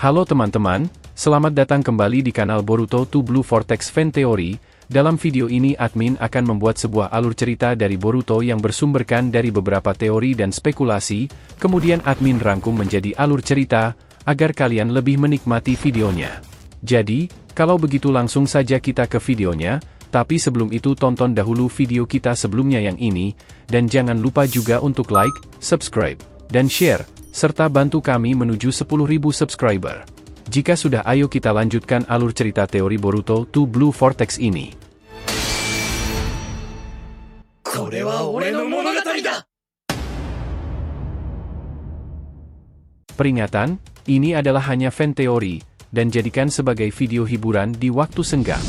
Halo teman-teman, selamat datang kembali di kanal Boruto 2 Blue Vortex Fan Theory. Dalam video ini admin akan membuat sebuah alur cerita dari Boruto yang bersumberkan dari beberapa teori dan spekulasi, kemudian admin rangkum menjadi alur cerita, agar kalian lebih menikmati videonya. Jadi, kalau begitu langsung saja kita ke videonya, tapi sebelum itu tonton dahulu video kita sebelumnya yang ini, dan jangan lupa juga untuk like, subscribe, dan share, serta bantu kami menuju 10.000 subscriber. Jika sudah, ayo kita lanjutkan alur cerita teori Boruto 2 Blue Vortex ini. Peringatan, ini adalah hanya fan teori, dan jadikan sebagai video hiburan di waktu senggang.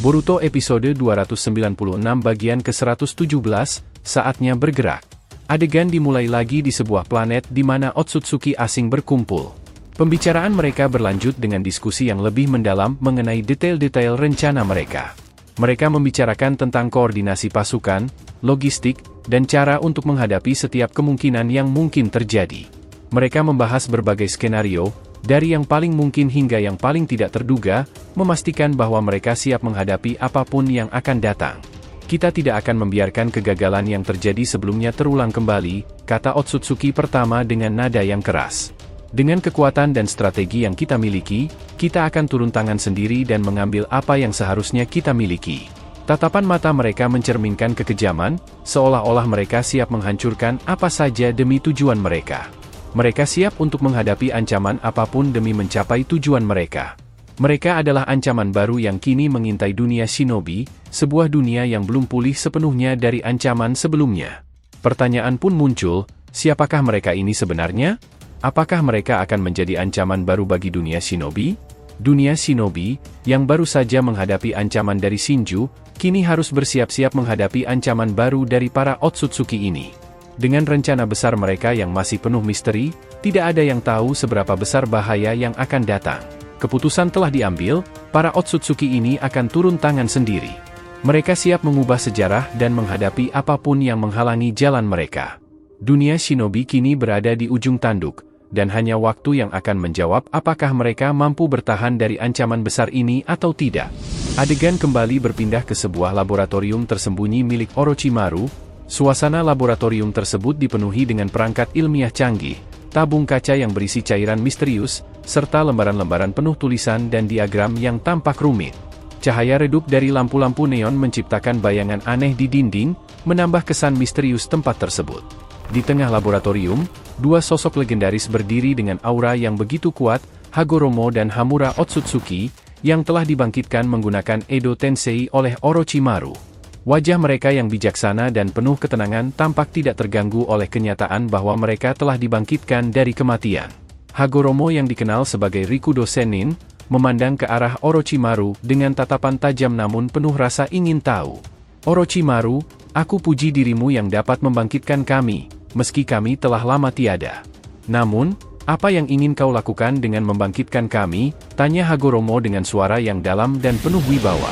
Boruto episode 296 bagian ke-117, saatnya bergerak. Adegan dimulai lagi di sebuah planet di mana Otsutsuki asing berkumpul. Pembicaraan mereka berlanjut dengan diskusi yang lebih mendalam mengenai detail-detail rencana mereka. Mereka membicarakan tentang koordinasi pasukan, logistik, dan cara untuk menghadapi setiap kemungkinan yang mungkin terjadi. Mereka membahas berbagai skenario, dari yang paling mungkin hingga yang paling tidak terduga, memastikan bahwa mereka siap menghadapi apapun yang akan datang. Kita tidak akan membiarkan kegagalan yang terjadi sebelumnya terulang kembali, kata Otsutsuki pertama dengan nada yang keras. Dengan kekuatan dan strategi yang kita miliki, kita akan turun tangan sendiri dan mengambil apa yang seharusnya kita miliki. Tatapan mata mereka mencerminkan kekejaman, seolah-olah mereka siap menghancurkan apa saja demi tujuan mereka. Mereka siap untuk menghadapi ancaman apapun demi mencapai tujuan mereka. Mereka adalah ancaman baru yang kini mengintai dunia shinobi, sebuah dunia yang belum pulih sepenuhnya dari ancaman sebelumnya. Pertanyaan pun muncul, siapakah mereka ini sebenarnya? Apakah mereka akan menjadi ancaman baru bagi dunia shinobi? Dunia shinobi, yang baru saja menghadapi ancaman dari Shinju, kini harus bersiap-siap menghadapi ancaman baru dari para Otsutsuki ini. Dengan rencana besar mereka yang masih penuh misteri, tidak ada yang tahu seberapa besar bahaya yang akan datang. Keputusan telah diambil, para Otsutsuki ini akan turun tangan sendiri. Mereka siap mengubah sejarah dan menghadapi apapun yang menghalangi jalan mereka. Dunia shinobi kini berada di ujung tanduk, dan hanya waktu yang akan menjawab apakah mereka mampu bertahan dari ancaman besar ini atau tidak. Adegan kembali berpindah ke sebuah laboratorium tersembunyi milik Orochimaru. Suasana laboratorium tersebut dipenuhi dengan perangkat ilmiah canggih, tabung kaca yang berisi cairan misterius, serta lembaran-lembaran penuh tulisan dan diagram yang tampak rumit. Cahaya redup dari lampu-lampu neon menciptakan bayangan aneh di dinding, menambah kesan misterius tempat tersebut. Di tengah laboratorium, dua sosok legendaris berdiri dengan aura yang begitu kuat, Hagoromo dan Hamura Otsutsuki, yang telah dibangkitkan menggunakan Edo Tensei oleh Orochimaru. Wajah mereka yang bijaksana dan penuh ketenangan tampak tidak terganggu oleh kenyataan bahwa mereka telah dibangkitkan dari kematian. Hagoromo yang dikenal sebagai Rikudo Sennin, memandang ke arah Orochimaru dengan tatapan tajam namun penuh rasa ingin tahu. Orochimaru, aku puji dirimu yang dapat membangkitkan kami, meski kami telah lama tiada. Namun, apa yang ingin kau lakukan dengan membangkitkan kami? Tanya Hagoromo dengan suara yang dalam dan penuh wibawa.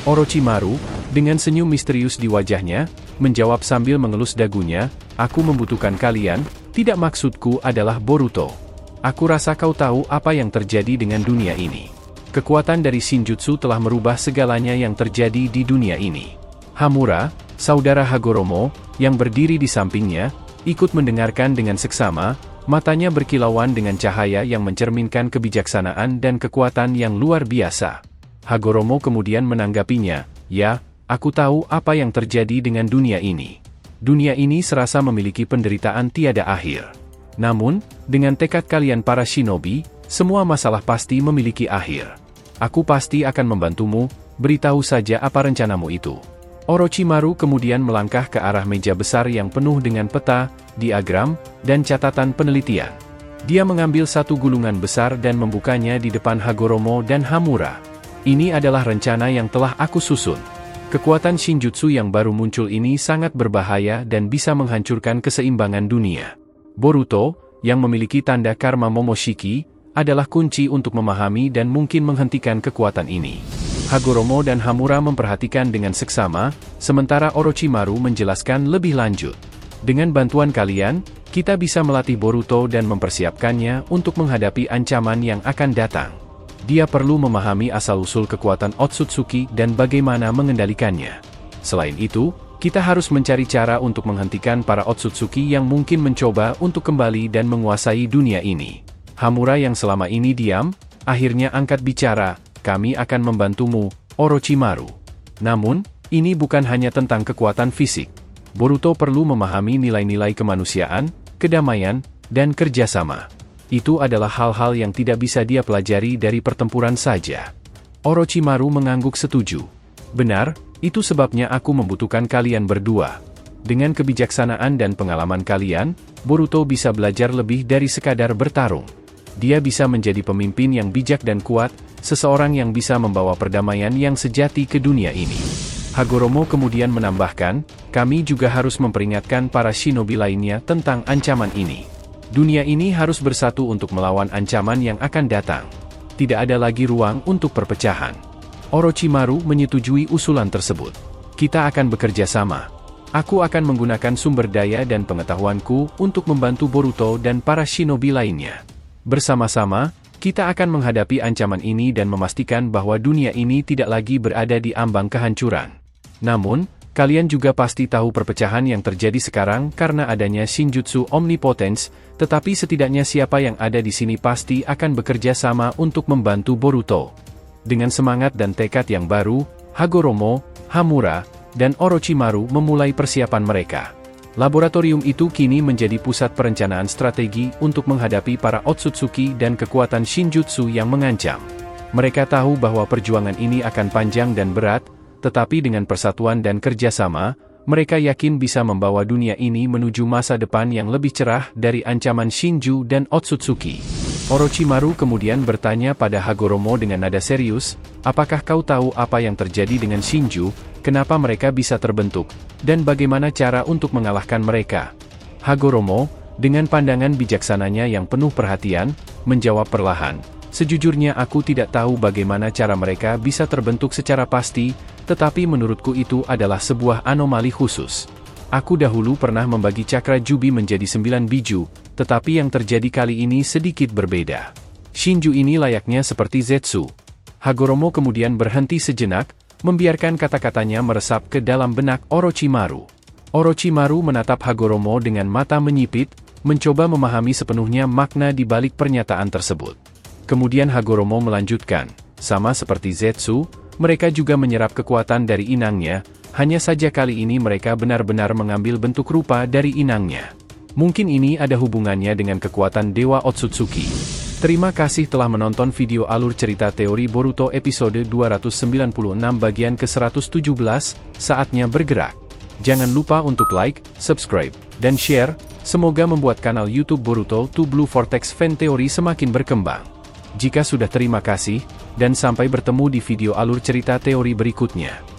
Orochimaru, dengan senyum misterius di wajahnya, menjawab sambil mengelus dagunya, aku membutuhkan kalian, tidak maksudku adalah Boruto. Aku rasa kau tahu apa yang terjadi dengan dunia ini. Kekuatan dari Shinjutsu telah merubah segalanya yang terjadi di dunia ini. Hamura, saudara Hagoromo, yang berdiri di sampingnya, ikut mendengarkan dengan seksama, matanya berkilauan dengan cahaya yang mencerminkan kebijaksanaan dan kekuatan yang luar biasa. Hagoromo kemudian menanggapinya, ya, aku tahu apa yang terjadi dengan dunia ini. Dunia ini serasa memiliki penderitaan tiada akhir. Namun, dengan tekad kalian para shinobi, semua masalah pasti memiliki akhir. Aku pasti akan membantumu, beritahu saja apa rencanamu itu. Orochimaru kemudian melangkah ke arah meja besar yang penuh dengan peta, diagram, dan catatan penelitian. Dia mengambil satu gulungan besar dan membukanya di depan Hagoromo dan Hamura. Ini adalah rencana yang telah aku susun. Kekuatan Shinjutsu yang baru muncul ini sangat berbahaya dan bisa menghancurkan keseimbangan dunia. Boruto, yang memiliki tanda karma Momoshiki, adalah kunci untuk memahami dan mungkin menghentikan kekuatan ini. Hagoromo dan Hamura memperhatikan dengan seksama, sementara Orochimaru menjelaskan lebih lanjut. Dengan bantuan kalian, kita bisa melatih Boruto dan mempersiapkannya untuk menghadapi ancaman yang akan datang. Dia perlu memahami asal-usul kekuatan Otsutsuki dan bagaimana mengendalikannya. Selain itu, kita harus mencari cara untuk menghentikan para Otsutsuki yang mungkin mencoba untuk kembali dan menguasai dunia ini. Hamura yang selama ini diam, akhirnya angkat bicara, kami akan membantumu, Orochimaru. Namun, ini bukan hanya tentang kekuatan fisik. Boruto perlu memahami nilai-nilai kemanusiaan, kedamaian, dan kerjasama. Itu adalah hal-hal yang tidak bisa dia pelajari dari pertempuran saja. Orochimaru mengangguk setuju. Benar, itu sebabnya aku membutuhkan kalian berdua. Dengan kebijaksanaan dan pengalaman kalian, Boruto bisa belajar lebih dari sekadar bertarung. Dia bisa menjadi pemimpin yang bijak dan kuat, seseorang yang bisa membawa perdamaian yang sejati ke dunia ini. Hagoromo kemudian menambahkan, kami juga harus memperingatkan para shinobi lainnya tentang ancaman ini. Dunia ini harus bersatu untuk melawan ancaman yang akan datang. Tidak ada lagi ruang untuk perpecahan. Orochimaru menyetujui usulan tersebut. Kita akan bekerja sama. Aku akan menggunakan sumber daya dan pengetahuanku untuk membantu Boruto dan para shinobi lainnya. Bersama-sama, kita akan menghadapi ancaman ini dan memastikan bahwa dunia ini tidak lagi berada di ambang kehancuran. Namun, kalian juga pasti tahu perpecahan yang terjadi sekarang karena adanya Shinjutsu Omnipotence, tetapi setidaknya siapa yang ada di sini pasti akan bekerja sama untuk membantu Boruto. Dengan semangat dan tekad yang baru, Hagoromo, Hamura, dan Orochimaru memulai persiapan mereka. Laboratorium itu kini menjadi pusat perencanaan strategi untuk menghadapi para Otsutsuki dan kekuatan Shinjutsu yang mengancam. Mereka tahu bahwa perjuangan ini akan panjang dan berat, tetapi dengan persatuan dan kerjasama, mereka yakin bisa membawa dunia ini menuju masa depan yang lebih cerah dari ancaman Shinju dan Otsutsuki. Orochimaru kemudian bertanya pada Hagoromo dengan nada serius, apakah kau tahu apa yang terjadi dengan Shinju, kenapa mereka bisa terbentuk, dan bagaimana cara untuk mengalahkan mereka? Hagoromo, dengan pandangan bijaksananya yang penuh perhatian, menjawab perlahan, sejujurnya aku tidak tahu bagaimana cara mereka bisa terbentuk secara pasti, tetapi menurutku itu adalah sebuah anomali khusus. Aku dahulu pernah membagi cakra Jubi menjadi 9 biju, tetapi yang terjadi kali ini sedikit berbeda. Shinju ini layaknya seperti Zetsu. Hagoromo kemudian berhenti sejenak, membiarkan kata-katanya meresap ke dalam benak Orochimaru. Orochimaru menatap Hagoromo dengan mata menyipit, mencoba memahami sepenuhnya makna di balik pernyataan tersebut. Kemudian Hagoromo melanjutkan, sama seperti Zetsu, mereka juga menyerap kekuatan dari inangnya, hanya saja kali ini mereka benar-benar mengambil bentuk rupa dari inangnya. Mungkin ini ada hubungannya dengan kekuatan Dewa Otsutsuki. Terima kasih telah menonton video alur cerita teori Boruto episode 296 bagian ke-117, saatnya bergerak. Jangan lupa untuk like, subscribe, dan share, semoga membuat kanal YouTube Boruto to Blue Vortex Fan Theory semakin berkembang. Jika sudah terima kasih, dan sampai bertemu di video alur cerita teori berikutnya.